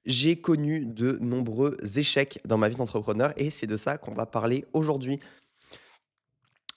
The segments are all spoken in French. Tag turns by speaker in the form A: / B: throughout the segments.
A: J'ai connu de nombreux échecs dans ma vie d'entrepreneur et c'est de ça qu'on va parler aujourd'hui.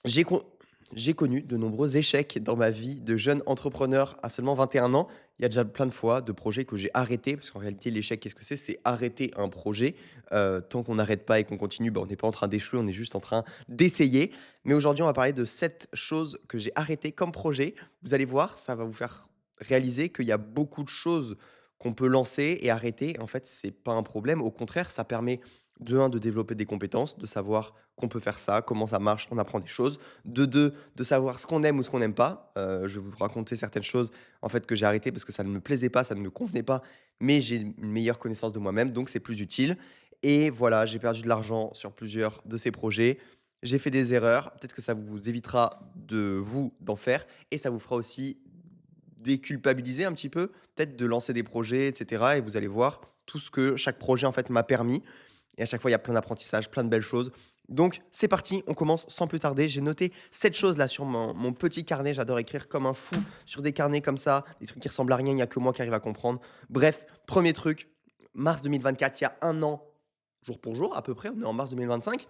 A: J'ai con j'ai connu de nombreux échecs dans ma vie de jeune entrepreneur à seulement 21 ans. Il y a déjà plein de fois de projets que j'ai arrêtés parce qu'en réalité l'échec, qu'est-ce que c'est? C'est arrêter un projet. Tant qu'on n'arrête pas et qu'on continue, bah, on n'est pas en train d'échouer, on est juste en train d'essayer. Mais aujourd'hui, on va parler de 7 choses que j'ai arrêtées comme projet. Vous allez voir, ça va vous faire réaliser qu'il y a beaucoup de choses qu'on peut lancer et arrêter. En fait, c'est pas un problème. Au contraire, ça permet de un de développer des compétences, de savoir qu'on peut faire ça, comment ça marche, on apprend des choses. De 2 de savoir ce qu'on aime ou ce qu'on n'aime pas. Je vais vous raconter certaines choses, en fait, que j'ai arrêtées parce que ça ne me plaisait pas, ça ne me convenait pas, mais j'ai une meilleure connaissance de moi-même, donc c'est plus utile. Et voilà, j'ai perdu de l'argent sur plusieurs de ces projets. J'ai fait des erreurs, peut-être que ça vous évitera d'en faire et ça vous fera aussi déculpabiliser un petit peu, peut-être de lancer des projets et cetera et vous allez voir tout ce que chaque projet, en fait, m'a permis et à chaque fois, il y a plein d'apprentissages, plein de belles choses. Donc, c'est parti, on commence sans plus tarder. J'ai noté 7 choses là sur mon petit carnet. J'adore écrire comme un fou sur des carnets comme ça, des trucs qui ressemblent à rien, il n'y a que moi qui arrive à comprendre. Bref, premier truc, mars 2024, il y a un an, jour pour jour à peu près, on est en mars 2025,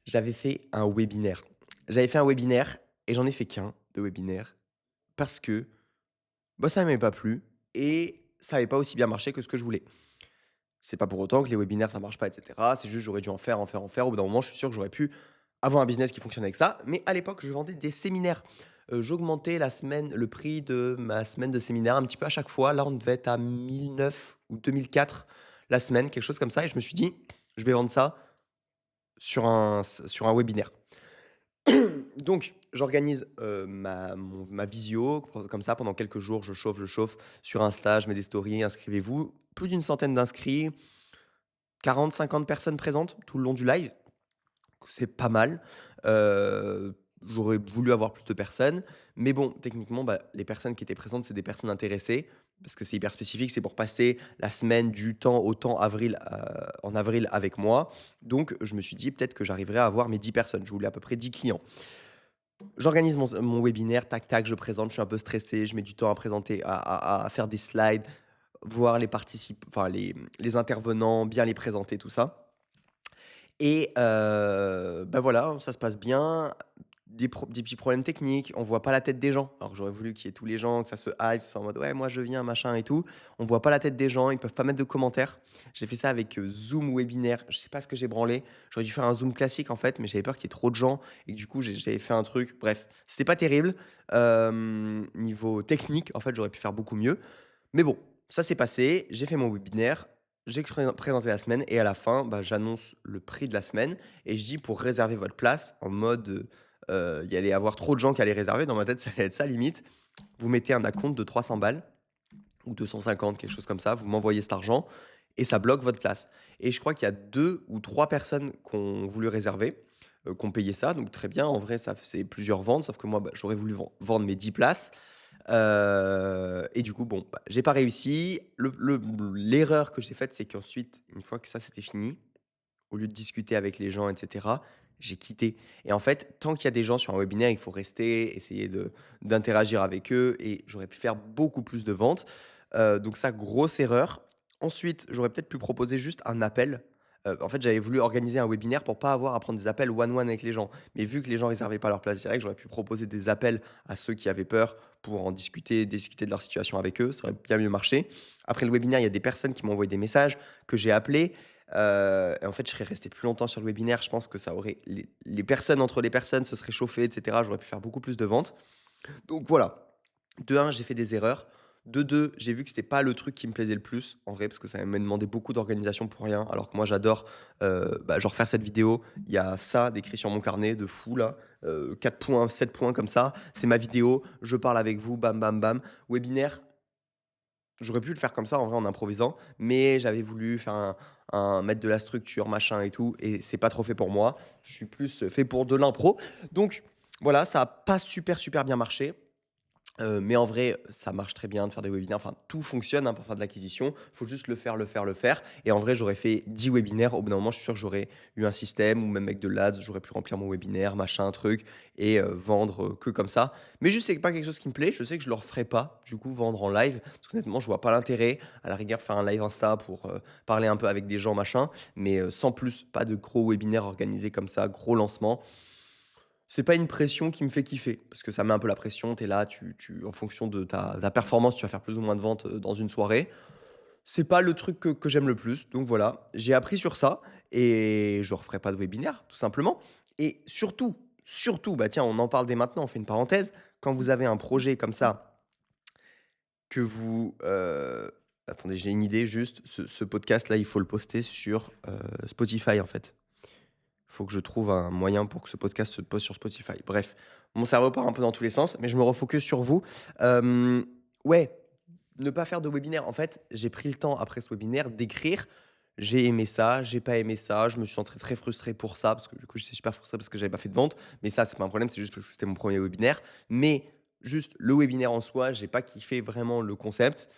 A: j'avais fait un webinaire. J'avais fait un webinaire et j'en ai fait qu'un de webinaire parce que bah, ça ne m'avait pas plu et ça n'avait pas aussi bien marché que ce que je voulais. C'est pas pour autant que les webinaires, ça marche pas et cetera. C'est juste j'aurais dû en faire, en faire, en faire. Au bout d'un moment, je suis sûr que j'aurais pu avoir un business qui fonctionne avec ça. Mais à l'époque, je vendais des séminaires. J'augmentais le prix de ma semaine de séminaire un petit peu à chaque fois. Là, on devait être à 1009 ou 2004 la semaine, quelque chose comme ça et je me suis dit: «Je vais vendre ça sur un webinaire». Donc j'organise, ma visio comme ça pendant quelques jours, je chauffe sur Insta, je mets des stories: «Inscrivez-vous». Plus d'une centaine d'inscrits, 40-50 personnes présentes tout le long du live, c'est pas mal. J'aurais voulu avoir plus de personnes, mais bon, techniquement, bah, les personnes qui étaient présentes, c'est des personnes intéressées, parce que c'est hyper spécifique, c'est pour passer la semaine du temps au temps avril, en avril avec moi. Donc je me suis dit: «Peut-être que j'arriverai à avoir mes 10 personnes». Je voulais à peu près 10 clients. J'organise mon webinaire, tac, tac, je présente, je suis un peu stressé, je mets du temps à présenter, à faire des slides, voir les intervenants, bien les présenter, tout ça. Et bah, voilà, ça se passe bien. Des petits problèmes techniques, on voit pas la tête des gens. Alors que j'aurais voulu qu'il y ait tous les gens, que ça se hype, c'est en mode: «Ouais, moi je viens, machin et tout». On voit pas la tête des gens, ils peuvent pas mettre de commentaires. J'ai fait ça avec, Zoom Webinaire, je sais pas ce que j'ai branlé. J'aurais dû faire un Zoom classique en fait, mais j'avais peur qu'il y ait trop de gens et que du coup j'avais fait un truc, bref, c'était pas terrible. Niveau technique, en fait, j'aurais pu faire beaucoup mieux. Mais bon, ça s'est passé, j'ai fait mon webinaire, j'ai présenté la semaine et à la fin, bah, j'annonce le prix de la semaine et je dis: «Pour réserver votre place», en mode, il y allait avoir trop de gens qui allaient réserver. Dans ma tête, ça allait être ça limite. Vous mettez un acompte de 300 balles ou 250, quelque chose comme ça. Vous m'envoyez cet argent et ça bloque votre place. Et je crois qu'il y a 2 ou 3 personnes qui ont voulu réserver, qui ont payé ça, donc très bien. En vrai, ça c'est plusieurs ventes, sauf que moi, bah, j'aurais voulu vendre mes 10 places. Et du coup, bon, bah, j'ai pas réussi. L'erreur que j'ai faite, c'est qu'ensuite, une fois que ça c'était fini, au lieu de discuter avec les gens et cetera, j'ai quitté et en fait, tant qu'il y a des gens sur un webinaire, il faut rester, essayer d'interagir avec eux et j'aurais pu faire beaucoup plus de ventes. Donc ça, grosse erreur. Ensuite, j'aurais peut-être pu proposer juste un appel. En fait, j'avais voulu organiser un webinaire pour pas avoir à prendre des appels one one avec les gens. Mais vu que les gens réservaient pas leur place directe, j'aurais pu proposer des appels à ceux qui avaient peur pour en discuter de leur situation avec eux. Ça aurait bien mieux marché. Après le webinaire, il y a des personnes qui m'ont envoyé des messages, que j'ai appelés. Et en fait, je serais resté plus longtemps sur le webinaire. Je pense que ça aurait les personnes entre les personnes se seraient chauffées et cetera. J'aurais pu faire beaucoup plus de ventes. Donc voilà, de un, j'ai fait des erreurs. De 2, j'ai vu que c'était pas le truc qui me plaisait le plus, en vrai, parce que ça m'a demandé beaucoup d'organisation pour rien. Alors que moi, j'adore, bah, genre faire cette vidéo. Il y a ça d'écrit sur mon carnet de fou là, 4 points, 7 points comme ça. C'est ma vidéo, je parle avec vous, bam, bam, bam. Webinaire, j'aurais pu le faire comme ça en vrai en improvisant, mais j'avais voulu faire mettre de la structure, machin et tout et c'est pas trop fait pour moi. Je suis plus, fait pour de l'impro. Donc voilà, ça a pas super, super bien marché. Mais en vrai, ça marche très bien de faire des webinaires. Enfin, tout fonctionne, hein, pour faire de l'acquisition. Il faut juste le faire, le faire, le faire. Et en vrai, j'aurais fait 10 webinaires. Au bout d'un moment, je suis sûr que j'aurais eu un système ou même avec de l'Ads, j'aurais pu remplir mon webinaire, machin, truc et vendre, que comme ça. Mais juste, c'est pas quelque chose qui me plaît. Je sais que je le referai pas, du coup, vendre en live. Parce qu'honnêtement, je vois pas l'intérêt. À la rigueur, faire un live Insta pour, parler un peu avec des gens, machin, mais sans plus. Pas de gros webinaires organisés comme ça, gros lancement. C'est pas une pression qui me fait kiffer, parce que ça met un peu la pression. Tu es là, tu en fonction de ta performance, tu vas faire plus ou moins de ventes, dans une soirée. C'est pas le truc que j'aime le plus, donc voilà. J'ai appris sur ça et je referai pas de webinaire, tout simplement. Et surtout, surtout, bah, tiens, on en parle dès maintenant, on fait une parenthèse. Quand vous avez un projet comme ça, que vous, attendez, j'ai une idée juste, ce podcast-là, il faut le poster sur, Spotify, en fait. Faut que je trouve un moyen pour que ce podcast se poste sur Spotify. Bref, mon cerveau part un peu dans tous les sens, mais je me refocus sur vous. Hem, ouais, ne pas faire de webinaire. En fait, j'ai pris le temps après ce webinaire d'écrire. J'ai aimé ça, j'ai pas aimé ça. Je me suis senti très frustré pour ça, parce que du coup, j'étais super frustré parce que j'avais pas fait de vente. Mais ça, c'est pas un problème, c'est juste parce que c'était mon premier webinaire. Mais juste le webinaire en soi, j'ai pas kiffé vraiment le concept.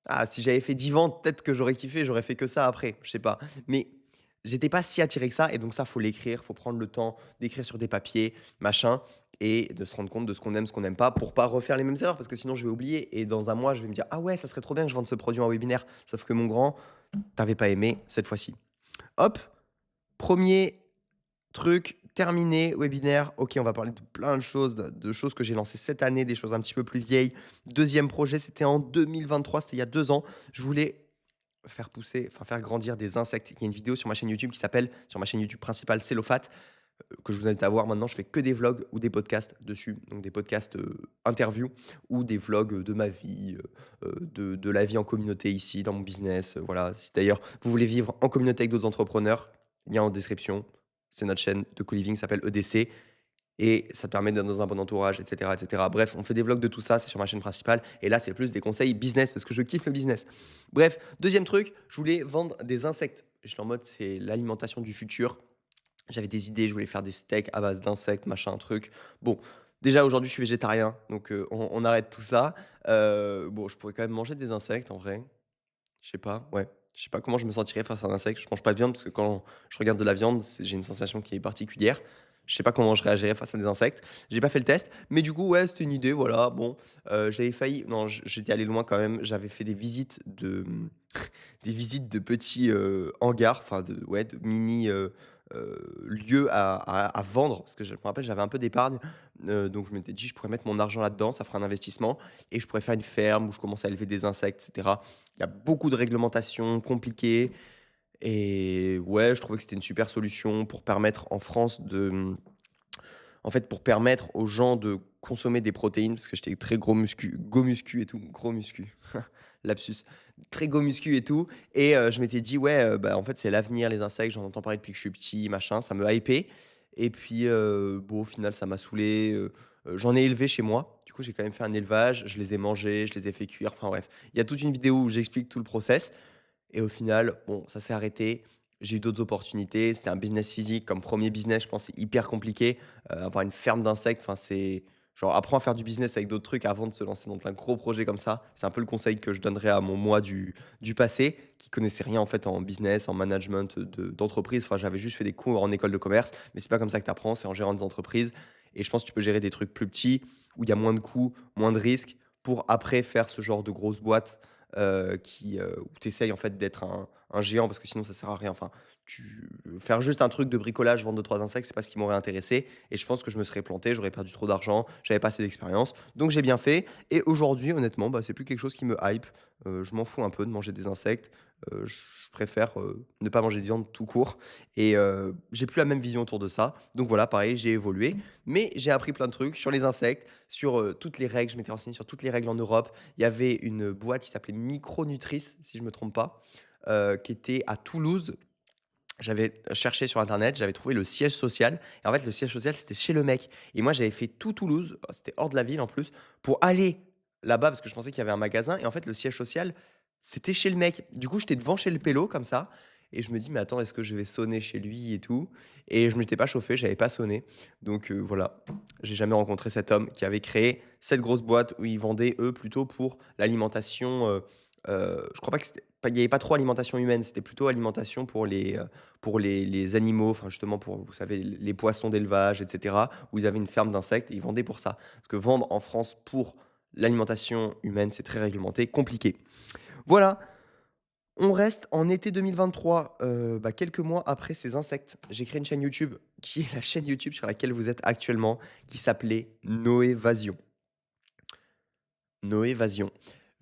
A: Ah, si j'avais fait 10 ventes, peut-être que j'aurais kiffé, j'aurais fait que ça après, je sais pas. Mais j'étais pas si attiré que ça et donc ça, faut l'écrire, faut prendre le temps d'écrire sur des papiers, machin et de se rendre compte de ce qu'on aime, ce qu'on n'aime pas pour pas refaire les mêmes erreurs parce que sinon je vais oublier et dans un mois, je vais me dire: «Ah ouais, ça serait trop bien que je vende ce produit en webinaire». Sauf que mon grand, t'avais pas aimé cette fois-ci. Hop, premier truc terminé, webinaire. OK, on va parler de plein de choses, de choses que j'ai lancées cette année, des choses un petit peu plus vieilles. Deuxième projet, c'était en 2023, c'était il y a 2 ans. Je voulais faire pousser, enfin faire grandir des insectes. Il y a une vidéo sur ma chaîne YouTube qui s'appelle, sur ma chaîne YouTube principale, Cellophat, que je vous invite à voir maintenant. Je fais que des vlogs ou des podcasts dessus. Donc des podcasts interviews ou des vlogs de ma vie, de la vie en communauté ici, dans mon business. Voilà. Si d'ailleurs vous voulez vivre en communauté avec d'autres entrepreneurs, lien en description. C'est notre chaîne de co-living, s'appelle EDC. Et ça te permet d'être dans un bon entourage, et cetera, et cetera. Bref, on fait des vlogs de tout ça, c'est sur ma chaîne principale. Et là, c'est plus des conseils business parce que je kiffe le business. Bref, deuxième truc, je voulais vendre des insectes. J'étais en mode, c'est l'alimentation du futur. J'avais des idées, je voulais faire des steaks à base d'insectes, machin, truc. Bon, déjà aujourd'hui, je suis végétarien, donc on arrête tout ça. Bon, je pourrais quand même manger des insectes en vrai. Je sais pas, ouais. Je sais pas comment je me sentirais face à un insecte. Je mange pas de viande parce que quand je regarde de la viande, j'ai une sensation qui est particulière. Je sais pas comment je réagirais face à des insectes. J'ai pas fait le test, mais du coup, ouais, c'était une idée, voilà. Bon, j'avais failli, non, j'étais allé loin quand même. J'avais fait des visites de, des visites de petits hangars, enfin de, ouais, de mini lieux à vendre, parce que je me rappelle, j'avais un peu d'épargne, donc je m'étais dit, je pourrais mettre mon argent là-dedans, ça fera un investissement, et je pourrais faire une ferme où je commençais à élever des insectes, etc. Il y a beaucoup de réglementations compliquées et ouais, je trouvais que c'était une super solution pour permettre en France de, en fait, pour permettre aux gens de consommer des protéines, parce que j'étais très gros muscu, go muscu et tout, gros muscu, lapsus, très go muscu et tout. Et je m'étais dit, ouais, bah, en fait, c'est l'avenir, les insectes, j'en entends parler depuis que je suis petit, machin, ça me hypait. Et puis, bon, au final, ça m'a saoulé. J'en ai élevé chez moi. Du coup, j'ai quand même fait un élevage, je les ai mangés, je les ai fait cuire. Enfin bref, il y a toute une vidéo où j'explique tout le process. Et au final, bon, ça s'est arrêté. J'ai eu d'autres opportunités. C'était un business physique. Comme premier business, je pense que c'est hyper compliqué. Avoir une ferme d'insectes, enfin, c'est genre, apprends à faire du business avec d'autres trucs avant de se lancer dans un gros projet comme ça. C'est un peu le conseil que je donnerais à mon moi du passé, qui connaissait rien en fait en business, en management d'entreprise. Enfin, j'avais juste fait des cours en école de commerce, mais c'est pas comme ça que tu apprends, c'est en gérant des entreprises. Et je pense que tu peux gérer des trucs plus petits, où il y a moins de coûts, moins de risques, pour après faire ce genre de grosses boîtes où tu essayes en fait d'être un géant parce que sinon ça sert à rien. Enfin, faire juste un truc de bricolage, vendre 2-3 insectes, c'est pas ce qui m'aurait intéressé. Et je pense que je me serais planté, j'aurais perdu trop d'argent, j'avais pas assez d'expérience. Donc j'ai bien fait. Et aujourd'hui, honnêtement, bah, c'est plus quelque chose qui me hype. Je m'en fous un peu de manger des insectes. Je préfère ne pas manger de viande tout court. Et j'ai plus la même vision autour de ça. Donc voilà, pareil, j'ai évolué. Mais j'ai appris plein de trucs sur les insectes, sur toutes les règles. Je m'étais renseigné sur toutes les règles en Europe. Il y avait une boîte qui s'appelait Micronutrice, si je me trompe pas, qui était à Toulouse. J'avais cherché sur internet, j'avais trouvé le siège social et en fait, le siège social, c'était chez le mec et moi, j'avais fait tout Toulouse, c'était hors de la ville en plus, pour aller là-bas parce que je pensais qu'il y avait un magasin et en fait, le siège social, c'était chez le mec. Du coup, j'étais devant chez le pélo comme ça et je me dis: «Mais attends, est-ce que je vais sonner chez lui et tout?» et je m'étais pas chauffé, j'avais pas sonné. Donc voilà, j'ai jamais rencontré cet homme qui avait créé cette grosse boîte où ils vendaient, eux, plutôt pour l'alimentation, je crois pas que c'était pas il y avait pas trop alimentation humaine, c'était plutôt alimentation pour les animaux, enfin justement pour, vous savez, les poissons d'élevage et cetera, où ils avaient une ferme d'insectes et ils vendaient pour ça. Parce que vendre en France pour l'alimentation humaine, c'est très réglementé, compliqué. Voilà, on reste en été 2023, quelques mois après ces insectes. J'ai créé une chaîne YouTube qui est la chaîne YouTube sur laquelle vous êtes actuellement, qui s'appelait Noévasion. Noévasion.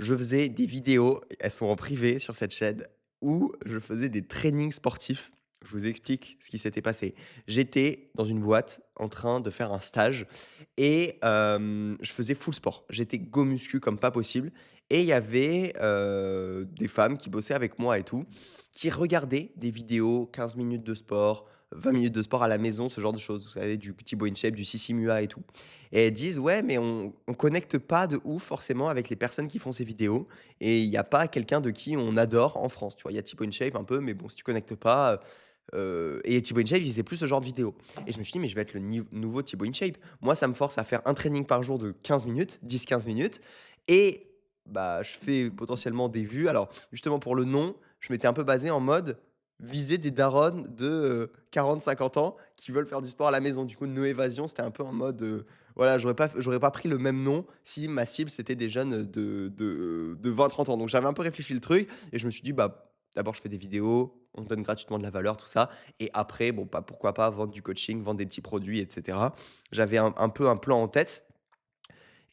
A: Je faisais des vidéos, elles sont en privé sur cette chaîne, où je faisais des trainings sportifs. Je vous explique ce qui s'était passé. J'étais dans une boîte en train de faire un stage et je faisais full sport. J'étais go muscu comme pas possible et il y avait, des femmes qui bossaient avec moi et tout, qui regardaient des vidéos, 15 minutes de sport, 20 minutes de sport à la maison, ce genre de choses. Vous savez, du Thibaut InShape, du Sissi Mua et tout. Et elles disent: «Ouais, mais on connecte pas de ouf forcément avec les personnes qui font ces vidéos et il y a pas quelqu'un de qui on adore en France». Tu vois? Il y a Thibaut InShape un peu, mais bon, si tu connectes pas, et Thibaut InShape, il faisait plus ce genre de vidéos et je me suis dit: «Mais je vais être le nouveau Thibaut InShape». Moi, ça me force à faire un training par jour de 15 minutes, 10-15 minutes et bah, je fais potentiellement des vues. Alors, justement pour le nom, je m'étais un peu basé en mode viser des daronnes de, 40-50 ans qui veulent faire du sport à la maison. Du coup, No Évasion, c'était un peu en mode, voilà, j'aurais pas pris le même nom si ma cible, c'était des jeunes de 20-30 ans. Donc j'avais un peu réfléchi le truc et je me suis dit: «Bah, d'abord, je fais des vidéos, on donne gratuitement de la valeur, tout ça et après, bon, bah, pourquoi pas vendre du coaching, vendre des petits produits et cetera». J'avais un peu un plan en tête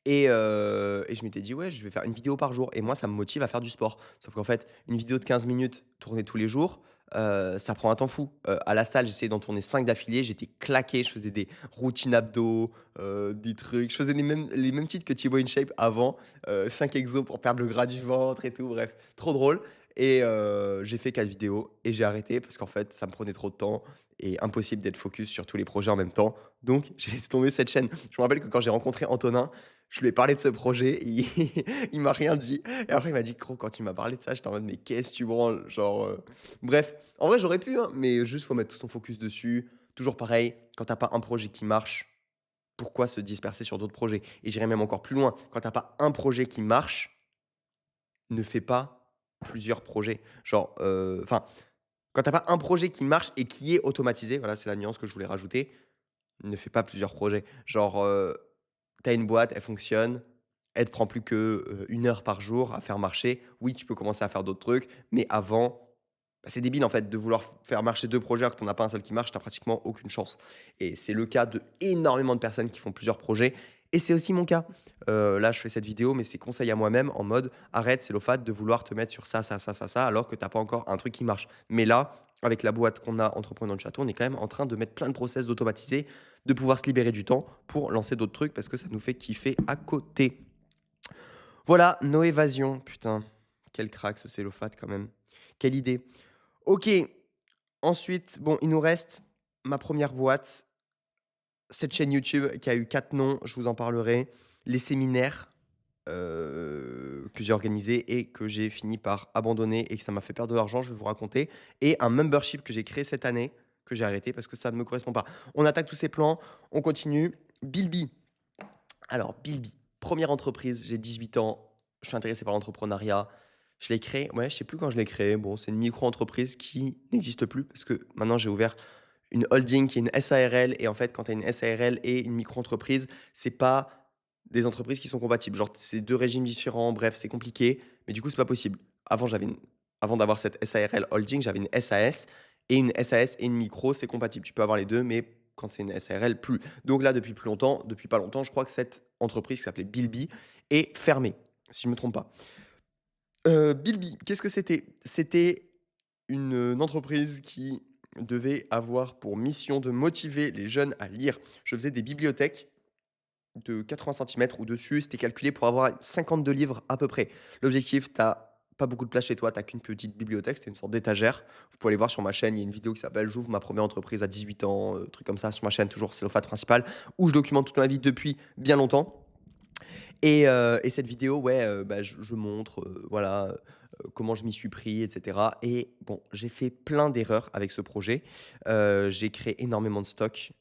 A: et je m'étais dit: «Ouais, je vais faire une vidéo par jour» et moi, ça me motive à faire du sport. Sauf qu'en fait, une vidéo de 15 minutes tournée tous les jours, ça prend un temps fou. À la salle, j'essayais d'en tourner 5 d'affilée, j'étais claqué, je faisais des routines abdos, des trucs. Je faisais les mêmes titres que Thibaut InShape avant, 5 exos pour perdre le gras du ventre et tout, bref, trop drôle et j'ai fait 4 vidéos et j'ai arrêté parce qu'en fait, ça me prenait trop de temps et impossible d'être focus sur tous les projets en même temps. Donc j'ai laissé tomber cette chaîne. Je me rappelle que quand j'ai rencontré Antonin, je lui ai parlé de ce projet, il m'a rien dit et après il m'a dit: «Gros, quand tu m'as parlé de ça, j'étais en mode: "Mais qu'est-ce que tu branles?"» genre, bref. En vrai, j'aurais pu, hein, mais juste faut mettre tout son focus dessus. Toujours pareil, quand tu as pas un projet qui marche, pourquoi se disperser sur d'autres projets? Et j'irai même encore plus loin, quand tu as pas un projet qui marche, ne fais pas plusieurs projets. Genre, enfin, quand tu as pas un projet qui marche et qui est automatisé, voilà, c'est la nuance que je voulais rajouter, ne fais pas plusieurs projets. Genre, tu as une boîte, elle fonctionne, elle te prend plus que, 1 heure par jour à faire marcher. Oui, tu peux commencer à faire d'autres trucs, mais avant, bah, c'est débile en fait de vouloir faire marcher 2 projets alors que tu en as pas un seul qui marche, tu as pratiquement aucune chance et c'est le cas de énormément de personnes qui font plusieurs projets et c'est aussi mon cas. Là, je fais cette vidéo, mais c'est conseil à moi-même en mode: «Arrête, c'est Célophate, de vouloir te mettre sur ça, ça, ça, ça, ça, alors que tu as pas encore un truc qui marche». Mais là, avec la boîte qu'on a, Entrepreneur de Château, on est quand même en train de mettre plein de process, d'automatiser, de pouvoir se libérer du temps pour lancer d'autres trucs parce que ça nous fait kiffer à côté. Voilà, No Évasion. Putain, quel crack ce Célophate quand même. Quelle idée. OK, ensuite, bon, il nous reste ma première boîte, cette chaîne YouTube qui a eu 4 noms, je vous en parlerai, les séminaires, que j'ai organisés et que j'ai fini par abandonner et que ça m'a fait perdre de l'argent, je vais vous raconter et un membership que j'ai créé cette année, que j'ai arrêté parce que ça ne me correspond pas. On attaque tous ces plans, on continue. Bilby. Alors Bilby, 1re entreprise, j'ai 18 ans, je suis intéressé par l'entrepreneuriat. Je l'ai créé, ouais, je sais plus quand je l'ai créé. Bon, c'est une micro-entreprise qui n'existe plus parce que maintenant j'ai ouvert une holding qui est une SARL et en fait, quand tu as une SARL et une micro-entreprise, c'est pas des entreprises qui sont compatibles. Genre, c'est 2 régimes différents, bref, c'est compliqué, mais du coup, c'est pas possible. Avant d'avoir cette SARL holding, j'avais une SAS et une SAS et une micro, c'est compatible. Tu peux avoir les 2, mais quand c'est une SARL, plus. Donc là, depuis plus longtemps, depuis pas longtemps, je crois que cette entreprise qui s'appelait Bilby est fermée, si je me trompe pas. Bilby, qu'est-ce que c'était? C'était une entreprise qui devait avoir pour mission de motiver les jeunes à lire. Je faisais des bibliothèques de 80 centimètres où dessus, c'était calculé pour avoir 52 livres à peu près. L'objectif, tu as pas beaucoup de place chez toi, tu as qu'une petite bibliothèque, c'était une sorte d'étagère. Vous pouvez aller voir sur ma chaîne, il y a une vidéo qui s'appelle «J'ouvre ma première entreprise à 18 ans», truc comme ça sur ma chaîne, toujours c'est le principal, où je documente toute ma vie depuis bien longtemps et cette vidéo, ouais, bah, je montre, voilà, comment je m'y suis pris et cetera et bon, j'ai fait plein d'erreurs avec ce projet. J'ai créé énormément de stock.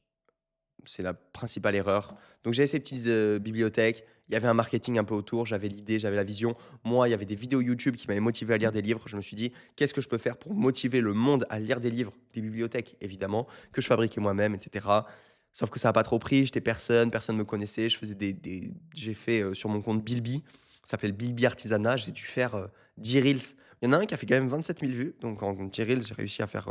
A: C'est la principale erreur. Donc j'avais ces petites, bibliothèques, il y avait un marketing un peu autour, j'avais l'idée, j'avais la vision. Moi, il y avait des vidéos YouTube qui m'avaient motivé à lire des livres. Je me suis dit: «Qu'est-ce que je peux faire pour motiver le monde à lire des livres?» Des bibliothèques évidemment, que je fabriquais moi-même et cetera. Sauf que ça a pas trop pris, j'étais personne, personne me connaissait. Je faisais des j'ai fait, sur mon compte Bilby, ça s'appelle Bilby Artisanat, j'ai dû faire, 10 reels. Il y en a un qui a fait quand même 27 000 vues, donc en 10 reels, j'ai réussi à faire,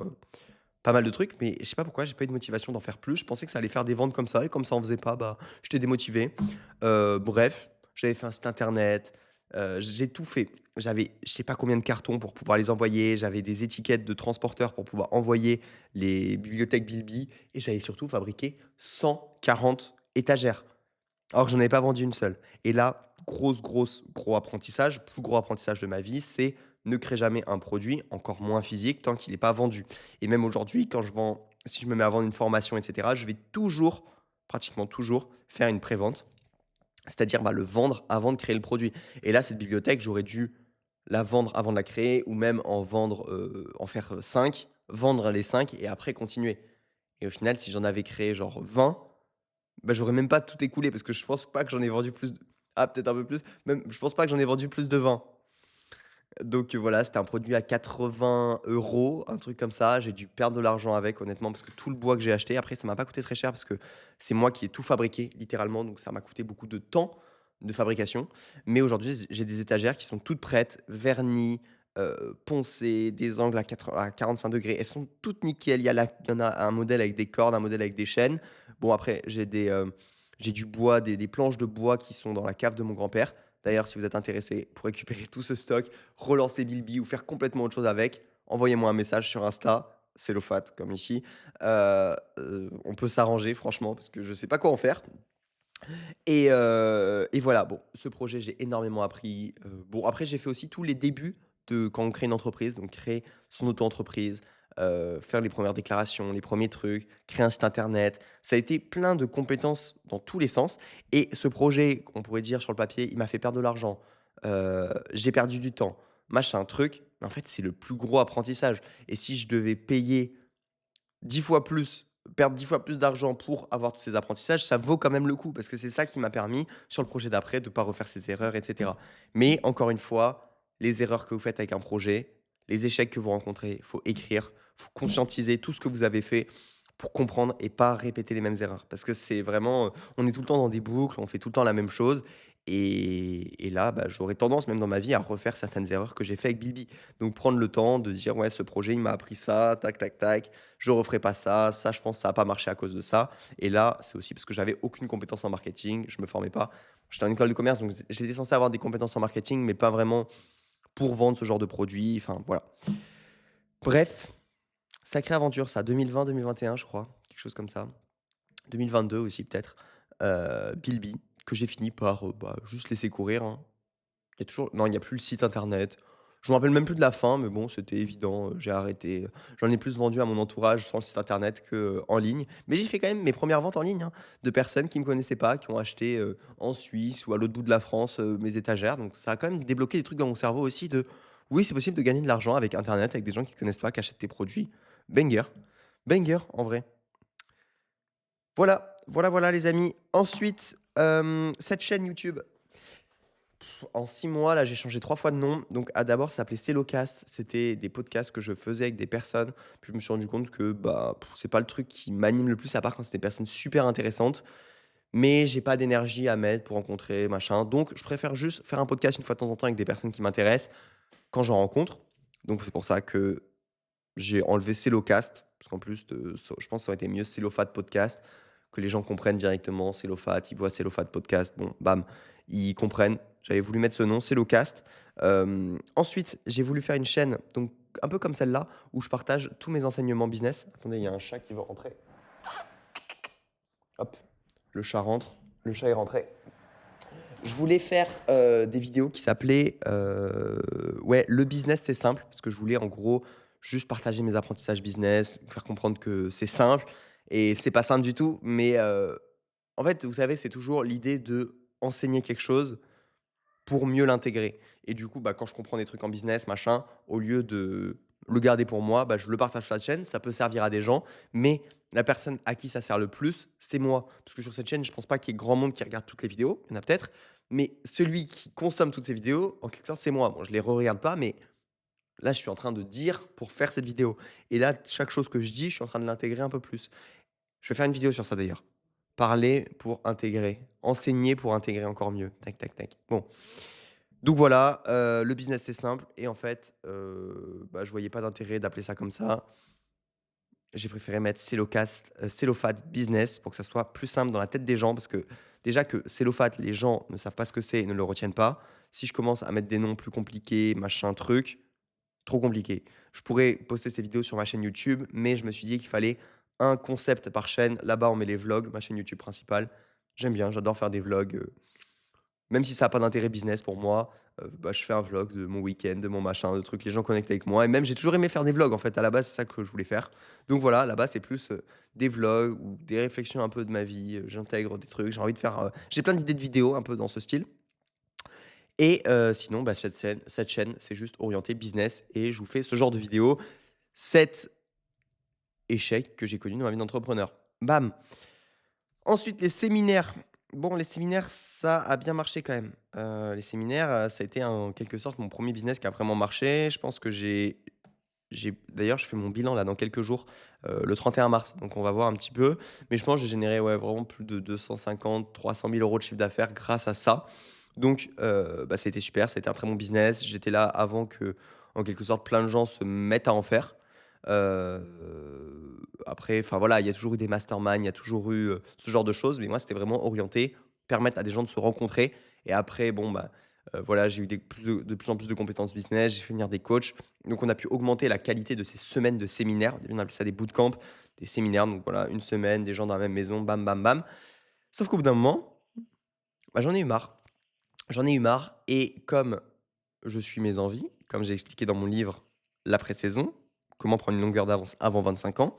A: pas mal de trucs, mais je sais pas pourquoi j'ai pas eu de motivation d'en faire plus. Je pensais que ça allait faire des ventes comme ça et comme ça en faisait pas, bah, j'étais démotivé. Bref, j'avais fait un site internet, j'ai tout fait. J'avais je sais pas combien de cartons pour pouvoir les envoyer, j'avais des étiquettes de transporteurs pour pouvoir envoyer les bibliothèques Bilby et j'avais surtout fabriqué 140 étagères. Alors que j'en avais pas vendu une seule. Et là, gros apprentissage, plus gros apprentissage de ma vie, c'est ne crée jamais un produit, encore moins physique, tant qu'il n'est pas vendu. Et même aujourd'hui, quand je vends, si je me mets à vendre une formation, et cetera, je vais toujours, pratiquement toujours, faire une prévente. C'est-à-dire bah, le vendre avant de créer le produit. Et là, cette bibliothèque, j'aurais dû la vendre avant de la créer ou même en vendre, en faire 5, vendre les 5 et après continuer. Et au final, si j'en avais créé genre 20, bah, j'aurais même pas tout écoulé parce que je pense pas que j'en ai vendu plus de peut-être un peu plus, même je pense pas que j'en ai vendu plus de 20. Donc voilà, c'était un produit à 80 €, un truc comme ça. J'ai dû perdre de l'argent avec honnêtement parce que tout le bois que j'ai acheté après ça m'a pas coûté très cher parce que c'est moi qui ai tout fabriqué littéralement, donc ça m'a coûté beaucoup de temps de fabrication. Mais aujourd'hui, j'ai des étagères qui sont toutes prêtes, vernies, poncées, des angles à 45 degrés. Elles sont toutes nickel. Il y en a un modèle avec des cordes, un modèle avec des chaînes. Bon après j'ai du bois, des planches de bois qui sont dans la cave de mon grand-père. D'ailleurs, si vous êtes intéressé pour récupérer tout ce stock, relancer Bilby ou faire complètement autre chose avec, envoyez-moi un message sur Insta, Cellofat comme ici. On peut s'arranger franchement parce que je sais pas quoi en faire et voilà, bon, ce projet, j'ai énormément appris. Bon, après, j'ai fait aussi tous les débuts de quand on crée une entreprise, donc créer son auto-entreprise, faire les premières déclarations, les premiers trucs, créer un site internet. Ça a été plein de compétences dans tous les sens et ce projet, on pourrait dire sur le papier, il m'a fait perdre de l'argent. J'ai perdu du temps, machin, truc, mais en fait, c'est le plus gros apprentissage et si je devais payer 10 fois plus, perdre 10 fois plus d'argent pour avoir tous ces apprentissages, ça vaut quand même le coup parce que c'est ça qui m'a permis, sur le projet d'après, de ne pas refaire ces erreurs et cetera. Mais encore une fois, les erreurs que vous faites avec un projet, les échecs que vous rencontrez, il faut écrire, il faut conscientiser tout ce que vous avez fait pour comprendre et pas répéter les mêmes erreurs. Parce que c'est vraiment, on est tout le temps dans des boucles, on fait tout le temps la même chose et là, bah, j'aurais tendance même dans ma vie à refaire certaines erreurs que j'ai fait avec Bilby. Donc prendre le temps de dire: «Ouais, ce projet, il m'a appris ça, tac, tac, tac, je referai pas ça, ça je pense ça a pas marché à cause de ça et là, c'est aussi parce que j'avais aucune compétence en marketing, je me formais pas. J'étais en école de commerce, donc j'étais censé avoir des compétences en marketing, mais pas vraiment pour vendre ce genre de produit, enfin voilà. Bref, sacrée aventure ça, 2020-2021 je crois, quelque chose comme ça. 2022 aussi peut-être, Bilby, que j'ai fini par, bah, juste laisser courir, hein. Il y a toujours non, il y a plus le site internet. Je me rappelle même plus de la fin, mais bon, c'était évident, j'ai arrêté. J'en ai plus vendu à mon entourage sur le site internet que en ligne. Mais j'ai fait quand même mes premières ventes en ligne, hein, de personnes qui me connaissaient pas, qui ont acheté, en Suisse ou à l'autre bout de la France, mes étagères. Donc ça a quand même débloqué des trucs dans mon cerveau aussi de: «Oui, c'est possible de gagner de l'argent avec internet, avec des gens qui ne te connaissent pas, qui achètent tes produits». Banger, banger en vrai. Voilà les amis. Ensuite, cette chaîne YouTube en 6 mois, là, j'ai changé 3 fois de nom. Donc, d'abord, ça s'appelait Cellocast. C'était des podcasts que je faisais avec des personnes. Puis, je me suis rendu compte que, bah, c'est pas le truc qui m'anime le plus, à part quand c'est des personnes super intéressantes. Mais j'ai pas d'énergie à mettre pour rencontrer, machin. Donc, je préfère juste faire un podcast une fois de temps en temps avec des personnes qui m'intéressent quand j'en rencontre. Donc, c'est pour ça que j'ai enlevé Cellocast. Parce qu'en plus, je pense que ça aurait été mieux Cellofat Podcast. Que les gens comprennent directement Cellofat. Ils voient Cellofat Podcast. Bon, bam, ils comprennent. J'avais voulu mettre ce nom, Cellocast. Ensuite, j'ai voulu faire une chaîne, donc un peu comme celle-là, où je partage tous mes enseignements business. Attendez, il y a un chat qui veut rentrer. Hop, le chat rentre. Le chat est rentré. Je voulais faire des vidéos qui s'appelaient ouais, le business c'est simple, parce que je voulais en gros juste partager mes apprentissages business, faire comprendre que c'est simple et c'est pas simple du tout, mais en fait, vous savez, c'est toujours l'idée de enseigner quelque chose pour mieux l'intégrer et du coup, bah, quand je comprends des trucs en business, machin, au lieu de le garder pour moi, bah, je le partage sur la chaîne. Ça peut servir à des gens, mais la personne à qui ça sert le plus, c'est moi. Parce que sur cette chaîne, je pense pas qu'il y ait grand monde qui regarde toutes les vidéos. Il y en a peut-être, mais celui qui consomme toutes ces vidéos, en quelque sorte, c'est moi. Bon, je les regarde pas, mais là, je suis en train de dire pour faire cette vidéo. Et là, chaque chose que je dis, je suis en train de l'intégrer un peu plus. Je vais faire une vidéo sur ça d'ailleurs. Parler pour intégrer, enseigner pour intégrer encore mieux. Tac, tac, tac. Bon, donc voilà, le business c'est simple et en fait, bah, je voyais pas d'intérêt d'appeler ça comme ça. J'ai préféré mettre Cellofat Business pour que ça soit plus simple dans la tête des gens parce que déjà que Cellofat, les gens ne savent pas ce que c'est et ne le retiennent pas. Si je commence à mettre des noms plus compliqués, machin truc, trop compliqué. Je pourrais poster ces vidéos sur ma chaîne YouTube, mais je me suis dit qu'il fallait un concept par chaîne. Là-bas, on met les vlogs, ma chaîne YouTube principale. J'aime bien, j'adore faire des vlogs, même si ça a pas d'intérêt business pour moi, bah, je fais un vlog de mon week-end, de mon machin, de trucs, les gens connectent avec moi et même j'ai toujours aimé faire des vlogs en fait, à la base, c'est ça que je voulais faire. Donc voilà, là-bas, c'est plus, des vlogs ou des réflexions un peu de ma vie, j'intègre des trucs, j'ai envie de faire, j'ai plein d'idées de vidéos un peu dans ce style et sinon, bah, cette chaîne, c'est juste orienté business et je vous fais ce genre de vidéos. 7 échecs que j'ai connus dans ma vie d'entrepreneur. Bam! Ensuite, les séminaires. Bon, les séminaires, ça a bien marché quand même. Les séminaires, ça a été en quelque sorte mon premier business qui a vraiment marché. Je pense que j'ai d'ailleurs, je fais mon bilan là dans quelques jours, le 31 mars, donc on va voir un petit peu. Mais je pense que j'ai généré, ouais, vraiment plus de 250 000 300 000 € de chiffre d'affaires grâce à ça. Donc, bah, ça a été super, ça a été un très bon business. J'étais là avant que, en quelque sorte, plein de gens se mettent à en faire. Après, enfin voilà, il y a toujours eu des masterminds, il y a toujours eu, ce genre de choses, mais moi, c'était vraiment orienté, permettre à des gens de se rencontrer et après, bon, bah, voilà, j'ai eu de plus en plus de compétences business, j'ai fait venir des coachs, donc on a pu augmenter la qualité de ces semaines de séminaires. Au début, on appelait ça des bootcamps, des séminaires, donc voilà, une semaine, des gens dans la même maison, bam, bam, bam. Sauf qu'au bout d'un moment, bah, j'en ai eu marre. J'en ai eu marre et comme je suis mes envies, comme j'ai expliqué dans mon livre «L'après-saison», comment prendre une longueur d'avance avant 25 ans,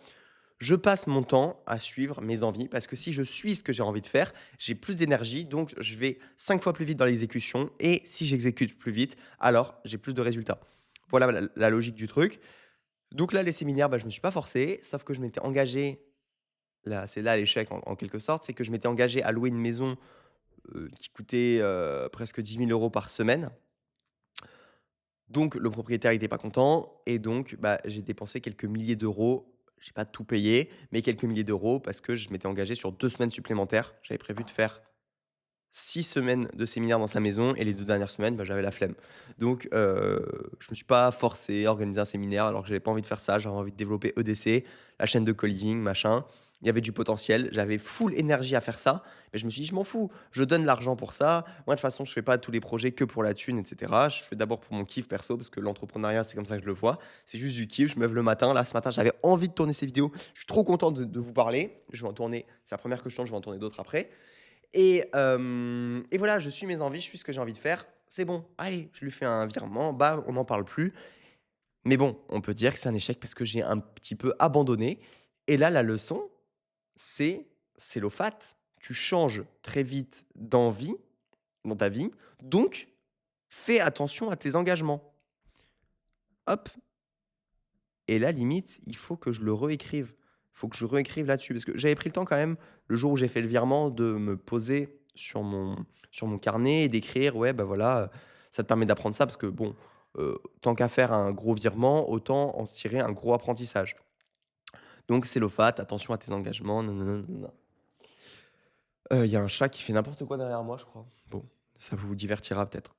A: je passe mon temps à suivre mes envies parce que si je suis ce que j'ai envie de faire, j'ai plus d'énergie, donc je vais 5 fois plus vite dans l'exécution et si j'exécute plus vite, alors j'ai plus de résultats. Voilà la logique du truc. Donc là, les séminaires, bah, je me suis pas forcé, sauf que je m'étais engagé, là, c'est là l'échec en quelque sorte, c'est que je m'étais engagé à louer une maison, qui coûtait, presque 10 000 € par semaine. Donc le propriétaire était pas content et donc bah, j'ai dépensé quelques milliers d'euros. J'ai pas tout payé, mais quelques milliers d'euros parce que je m'étais engagé sur 2 semaines supplémentaires. J'avais prévu de faire 6 semaines de séminaire dans sa maison et les 2 dernières semaines, bah, j'avais la flemme. Donc je me suis pas forcé à organiser un séminaire alors que j'avais pas envie de faire ça. J'avais envie de développer EDC, la chaîne de co-living, machin. Il y avait du potentiel, j'avais full énergie à faire ça, mais je me suis dit: «Je m'en fous, je donne l'argent pour ça. Moi, de toute façon, je fais pas tous les projets que pour la thune et cetera. Je fais d'abord pour mon kiff perso parce que l'entrepreneuriat, c'est comme ça que je le vois. C'est juste du kiff, je me lève le matin. Là, ce matin, j'avais envie de tourner ces vidéos. Je suis trop content de vous parler. Je vais en tourner, c'est la première que je tourne, je vais en tourner d'autres après et voilà, je suis mes envies, je suis ce que j'ai envie de faire. C'est bon, allez, je lui fais un virement, bam, on n'en parle plus. Mais bon, on peut dire que c'est un échec parce que j'ai un petit peu abandonné et là, la leçon, c'est l'eau fat. Tu changes très vite d'envie dans ta vie, donc fais attention à tes engagements. Hop, et là, limite, il faut que je le réécrive. Il faut que je réécrive là-dessus parce que j'avais pris le temps quand même, le jour où j'ai fait le virement, de me poser sur mon carnet et d'écrire: «Ouais, bah, voilà, ça te permet d'apprendre ça» parce que bon, tant qu'à faire un gros virement, autant en tirer un gros apprentissage. Donc c'est Cellofat, attention à tes engagements, nin nin nin il y a un chat qui fait n'importe quoi derrière moi, je crois. Bon, ça vous divertira peut-être.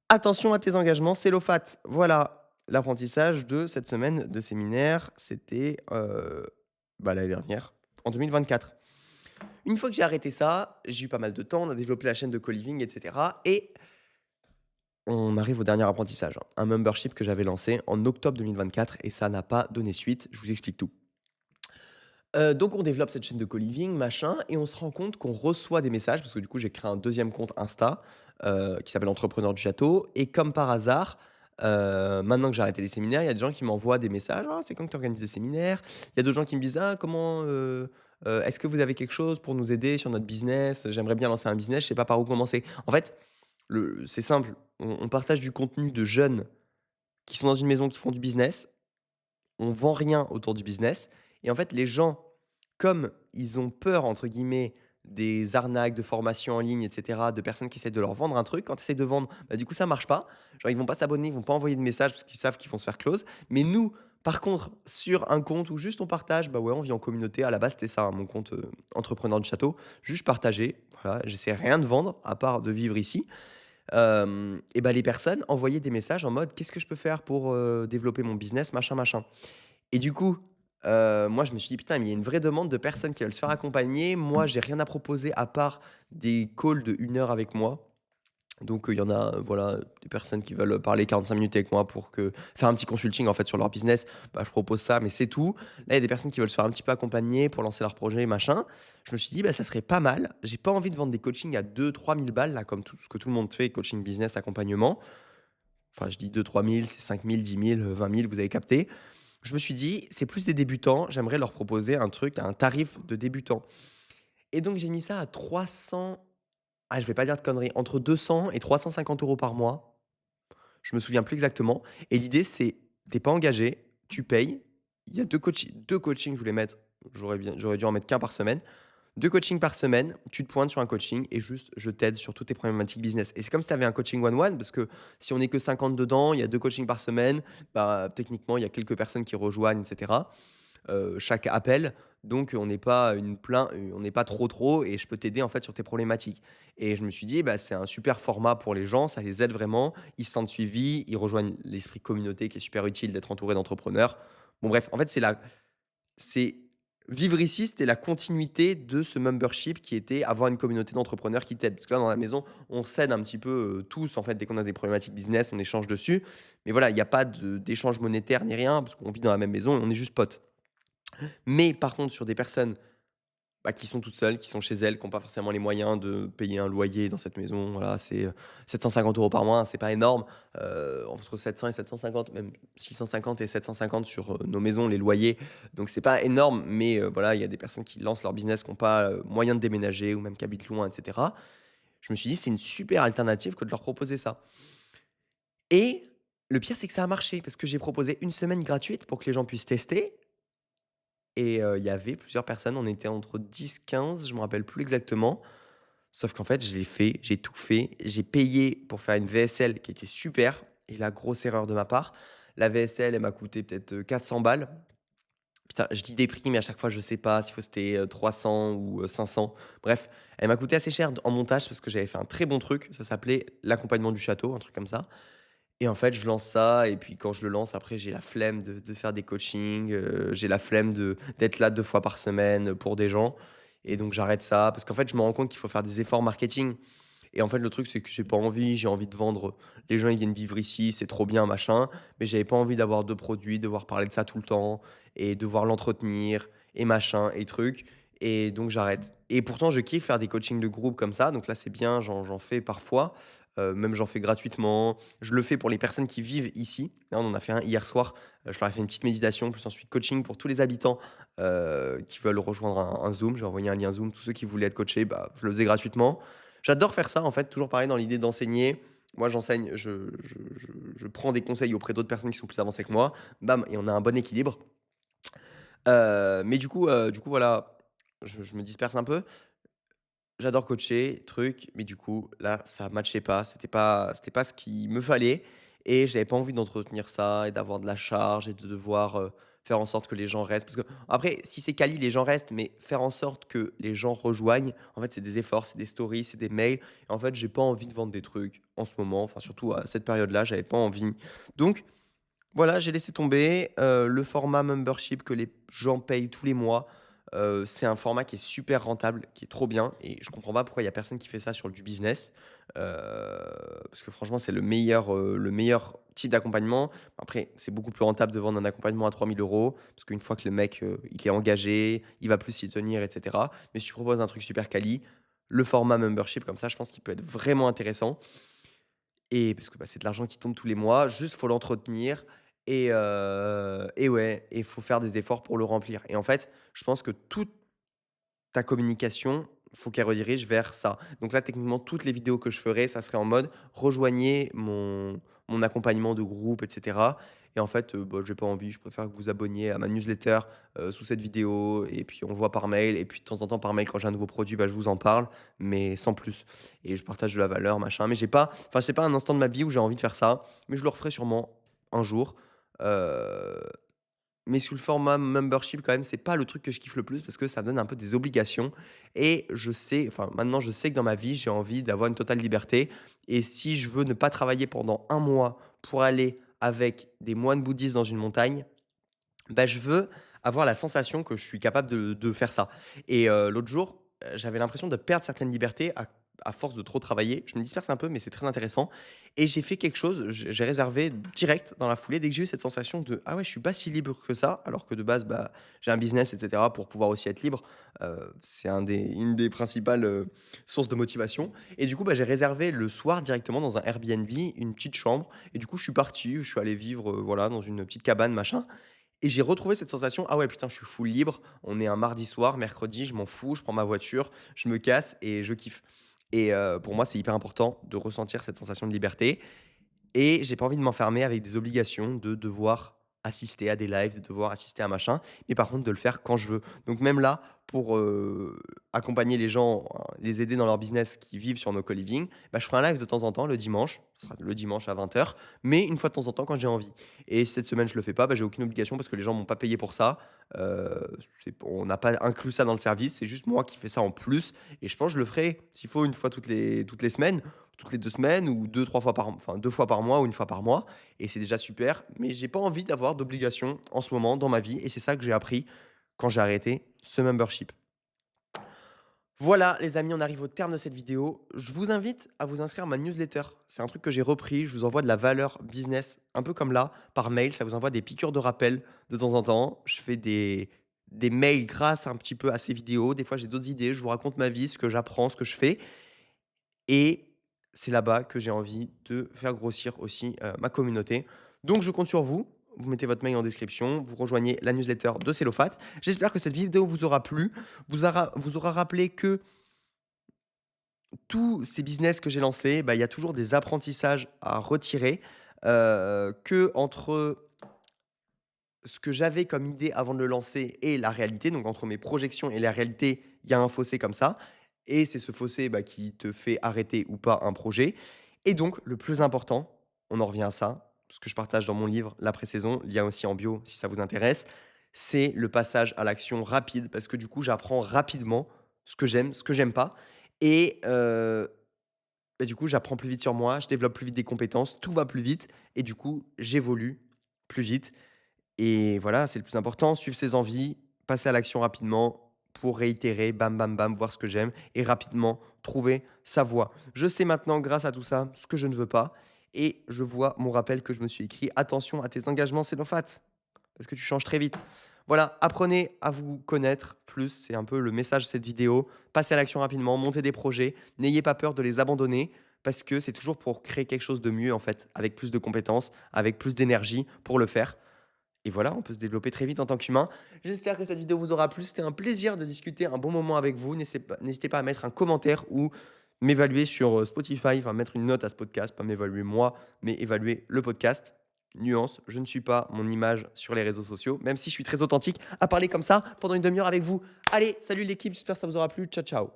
A: Attention à tes engagements, Cellofat. Voilà, l'apprentissage de cette semaine de séminaire, c'était, bah, l'année dernière, en 2024. Une fois que j'ai arrêté ça, j'ai eu pas mal de temps, on a développé la chaîne de co-living et cetera et on arrive au dernier apprentissage, hein, un membership que j'avais lancé en octobre 2024 et ça n'a pas donné suite, je vous explique tout. Donc on développe cette chaîne de co-living, machin et on se rend compte qu'on reçoit des messages parce que du coup, j'ai créé un deuxième compte Insta, qui s'appelle Entrepreneur du Château et comme par hasard, maintenant que j'ai arrêté les séminaires, il y a des gens qui m'envoient des messages: «Ah, c'est quand que tu organises des séminaires?» Il y a d'autres gens qui me disent: «Ah, comment, est-ce que vous avez quelque chose pour nous aider sur notre business? J'aimerais bien lancer un business, je sais pas par où commencer». En fait, C'est simple, on partage du contenu de jeunes qui sont dans une maison, qui font du business. On vend rien autour du business et en fait, les gens, comme ils ont «peur» entre guillemets des arnaques de formation en ligne et cetera, de personnes qui essaient de leur vendre un truc, quand tu essaies de vendre, bah, du coup, ça marche pas. Genre, ils vont pas s'abonner, ils vont pas envoyer de messages parce qu'ils savent qu'ils vont se faire close. Mais nous, par contre, sur un compte où juste on partage, bah, ouais, on vit en communauté. À la base, c'était ça, hein, mon compte, entrepreneur du château, juste partager, voilà, j'essaie rien de vendre à part de vivre ici. Et bah, les personnes envoyaient des messages en mode: «Qu'est-ce que je peux faire pour, développer mon business?» machin, machin. Et du coup, moi, je me suis dit: «Putain, mais il y a une vraie demande de personnes qui veulent se faire accompagner». Moi, j'ai rien à proposer à part des calls de 1 heure avec moi. Donc, il y en a, voilà, des personnes qui veulent parler 45 minutes avec moi pour faire un petit consulting, en fait, sur leur business. Bah, je propose ça, mais c'est tout. Là, il y a des personnes qui veulent se faire un petit peu accompagner pour lancer leur projet, machin. Je me suis dit: «Bah, ça serait pas mal». J'ai pas envie de vendre des coachings à 2 000 3 000 balles, là, comme tout ce que tout le monde fait, coaching business, accompagnement. Enfin, je dis 2 000 3 000, c'est 5 000, 10 000, 20 000, vous avez capté. Je me suis dit: «C'est plus des débutants, j'aimerais leur proposer un truc à un tarif de débutant» et donc j'ai mis ça à 300, je vais pas dire de conneries, entre 200 et 350 € par mois. Je me souviens plus exactement et l'idée c'est, tu es pas engagé, tu payes. Il y a 2 coachings, je voulais mettre, j'aurais dû en mettre qu'un par semaine. 2 coachings par semaine, tu te pointes sur un coaching et juste je t'aide sur toutes tes problématiques business et c'est comme si tu avais un coaching one one parce que si on est que 50 dedans, il y a 2 coachings par semaine, bah, techniquement, il y a quelques personnes qui rejoignent et cetera, chaque appel, donc on n'est pas trop et je peux t'aider, en fait, sur tes problématiques et je me suis dit: «Bah, c'est un super format pour les gens, ça les aide vraiment, ils se sentent suivis, ils rejoignent l'esprit communauté qui est super utile d'être entouré d'entrepreneurs». Bon bref, en fait, c'est vivre ici, c'était la continuité de ce membership qui était avoir une communauté d'entrepreneurs qui t'aident. Parce que là, dans la maison, on s'aide un petit peu, tous, en fait, dès qu'on a des problématiques business, on échange dessus. Mais voilà, il y a pas d'échange monétaire ni rien, parce qu'on vit dans la même maison et on est juste potes. Mais par contre, sur des personnes, bah, qui sont toutes seules, qui sont chez elles, qui ont pas forcément les moyens de payer un loyer dans cette maison, voilà, c'est, 750 € par mois, hein, c'est pas énorme. Entre 700 et 750, même 650 et 750 sur, nos maisons, les loyers, donc c'est pas énorme, mais voilà, il y a des personnes qui lancent leur business, qui ont pas, moyen de déménager ou même qui habitent loin et cetera. Je me suis dit: «C'est une super alternative que de leur proposer ça» et le pire, c'est que ça a marché parce que j'ai proposé une semaine gratuite pour que les gens puissent tester et il y avait plusieurs personnes, on était entre 10 15, je me rappelle plus exactement. Sauf qu'en fait, je l'ai fait, j'ai tout fait, j'ai payé pour faire une VSL qui était super et la grosse erreur de ma part, la VSL, elle m'a coûté peut-être, 400 balles. Putain, je dis des prix, mais à chaque fois, je sais pas s'il faut c'était, 300 ou, 500. Bref, elle m'a coûté assez cher en montage parce que j'avais fait un très bon truc, ça s'appelait l'accompagnement du château, un truc comme ça et en fait, je lance ça et puis quand je le lance, après, j'ai la flemme de faire des coachings, j'ai la flemme d'être là 2 fois par semaine, pour des gens et donc j'arrête ça parce qu'en fait, je me rends compte qu'il faut faire des efforts marketing et en fait, le truc, c'est que j'ai pas envie, j'ai envie de vendre, les gens, ils viennent vivre ici, c'est trop bien, machin, mais j'avais pas envie d'avoir 2 produits, devoir parler de ça tout le temps et devoir l'entretenir et machin et truc et donc j'arrête et pourtant, je kiffe faire des coachings de groupe comme ça, donc là, c'est bien, j'en fais parfois, même j'en fais gratuitement. Je le fais pour les personnes qui vivent ici. Là, on en a fait un hier soir, je leur ai fait une petite méditation, plus ensuite coaching pour tous les habitants, qui veulent rejoindre un Zoom. J'ai envoyé un lien Zoom, tous ceux qui voulaient être coachés, bah, je le faisais gratuitement. J'adore faire ça en fait, toujours pareil dans l'idée d'enseigner. Moi j'enseigne, je prends des conseils auprès d'autres personnes qui sont plus avancées que moi, bam et on a un bon équilibre. Mais du coup voilà, je me disperse un peu. J'adore coacher, truc, mais du coup là ça matchait pas, c'était pas ce qu'il me fallait et j'avais pas envie d'entretenir ça et d'avoir de la charge et de devoir, faire en sorte que les gens restent. Parce que après, si c'est quali, les gens restent, mais faire en sorte que les gens rejoignent, en fait, c'est des efforts, c'est des stories, c'est des mails. Et en fait, j'ai pas envie de vendre des trucs en ce moment, enfin, surtout à cette période-là, j'avais pas envie. Donc voilà, j'ai laissé tomber, le format membership que les gens payent tous les mois, c'est un format qui est super rentable, qui est trop bien et je comprends pas pourquoi il y a personne qui fait ça sur du business, parce que franchement, c'est le meilleur type d'accompagnement. Après, c'est beaucoup plus rentable de vendre un accompagnement à 3 000 € parce qu'une fois que le mec, il est engagé, il va plus s'y tenir et cetera. Mais si tu proposes un truc super quali, le format membership comme ça, je pense qu'il peut être vraiment intéressant et parce que, bah, c'est de l'argent qui tombe tous les mois, juste faut l'entretenir et ouais, et faut faire des efforts pour le remplir et en fait, je pense que toute ta communication, faut qu'elle redirige vers ça. Donc là, techniquement, toutes les vidéos que je ferai, ça serait en mode: «Rejoignez mon accompagnement de groupe» et cetera et en fait, bah, j'ai pas envie, je préfère que vous abonniez à ma newsletter, sous cette vidéo et puis on voit par mail et puis de temps en temps par mail quand j'ai un nouveau produit, bah, je vous en parle, mais sans plus et je partage de la valeur, machin, mais j'ai pas enfin, c'est pas un instant de ma vie où j'ai envie de faire ça, mais je le referai sûrement un jour, heu mais sous le format membership quand même, c'est pas le truc que je kiffe le plus parce que ça donne un peu des obligations et je sais enfin maintenant je sais que dans ma vie, j'ai envie d'avoir une totale liberté et si je veux ne pas travailler pendant un mois pour aller avec des moines bouddhistes dans une montagne, bah, je veux avoir la sensation que je suis capable de faire ça et l'autre jour, j'avais l'impression de perdre certaines libertés à force de trop travailler. Je me disperse un peu, mais c'est très intéressant et j'ai fait quelque chose, j'ai réservé direct dans la foulée dès que j'ai eu cette sensation de: «Ah ouais, je suis pas si libre que ça», alors que de base, bah, j'ai un business et cetera pour pouvoir aussi être libre. C'est une des principales, sources de motivation et du coup, bah, j'ai réservé le soir directement dans un Airbnb, une petite chambre et du coup, je suis parti, je suis allé vivre, voilà, dans une petite cabane, machin et j'ai retrouvé cette sensation: «Ah ouais, putain, je suis full libre, on est un mardi soir, mercredi, je m'en fous, je prends ma voiture, je me casse et je kiffe» et pour moi, c'est hyper important de ressentir cette sensation de liberté et j'ai pas envie de m'enfermer avec des obligations de devoir assister à des lives, de devoir assister à machin, mais par contre de le faire quand je veux. Donc même là, pour, accompagner les gens, les aider dans leur business qui vivent sur nos co-living, bah, je ferai un live de temps en temps le dimanche, ce sera le dimanche à 20h, mais une fois de temps en temps quand j'ai envie. Et cette semaine je le fais pas, bah, j'ai aucune obligation parce que les gens m'ont pas payé pour ça. On n'a pas inclus ça dans le service, c'est juste moi qui fais ça en plus et je pense que je le ferai s'il faut une fois toutes les semaines toutes les 2 semaines ou 2-3 fois par enfin 2 fois par mois ou une fois par mois et c'est déjà super, mais j'ai pas envie d'avoir d'obligations en ce moment dans ma vie et c'est ça que j'ai appris quand j'ai arrêté ce membership. Voilà les amis, on arrive au terme de cette vidéo. Je vous invite à vous inscrire à ma newsletter. C'est un truc que j'ai repris, je vous envoie de la valeur business, un peu comme là, par mail, ça vous envoie des piqûres de rappel de temps en temps. Je fais des mails grâce un petit peu à ces vidéos. Des fois, j'ai d'autres idées, je vous raconte ma vie, ce que j'apprends, ce que je fais et c'est là-bas que j'ai envie de faire grossir aussi, ma communauté. Donc je compte sur vous. Vous mettez votre mail en description, vous rejoignez la newsletter de Cellophat. J'espère que cette vidéo vous aura plu, vous aura rappelé que tous ces business que j'ai lancés, bah, il y a toujours des apprentissages à retirer, que entre ce que j'avais comme idée avant de le lancer et la réalité, donc entre mes projections et la réalité, il y a un fossé comme ça et c'est ce fossé, bah, qui te fait arrêter ou pas un projet et donc le plus important, on en revient à ça, ce que je partage dans mon livre La pré-saison, lien aussi en bio si ça vous intéresse, c'est le passage à l'action rapide parce que du coup, j'apprends rapidement ce que j'aime pas et bah, du coup, j'apprends plus vite sur moi, je développe plus vite des compétences, tout va plus vite et du coup, j'évolue plus vite et voilà, c'est le plus important, suivre ses envies, passer à l'action rapidement pour réitérer, bam, bam, bam, voir ce que j'aime et rapidement trouver sa voie. Je sais maintenant, grâce à tout ça, ce que je ne veux pas et je vois mon rappel que je me suis écrit: «Attention à tes engagements xénophates, parce que tu changes très vite». Voilà, apprenez à vous connaître plus, c'est un peu le message de cette vidéo. Passez à l'action rapidement, montez des projets, n'ayez pas peur de les abandonner parce que c'est toujours pour créer quelque chose de mieux en fait, avec plus de compétences, avec plus d'énergie pour le faire. Et voilà, on peut se développer très vite en tant qu'humain. J'espère que cette vidéo vous aura plu. C'était un plaisir de discuter un bon moment avec vous. N'hésitez pas à mettre un commentaire ou m'évaluer sur Spotify, enfin mettre une note à ce podcast, pas m'évaluer moi, mais évaluer le podcast. Nuance, je ne suis pas mon image sur les réseaux sociaux, même si je suis très authentique à parler comme ça pendant une demi-heure avec vous. Allez, salut l'équipe, j'espère que ça vous aura plu. Ciao, ciao.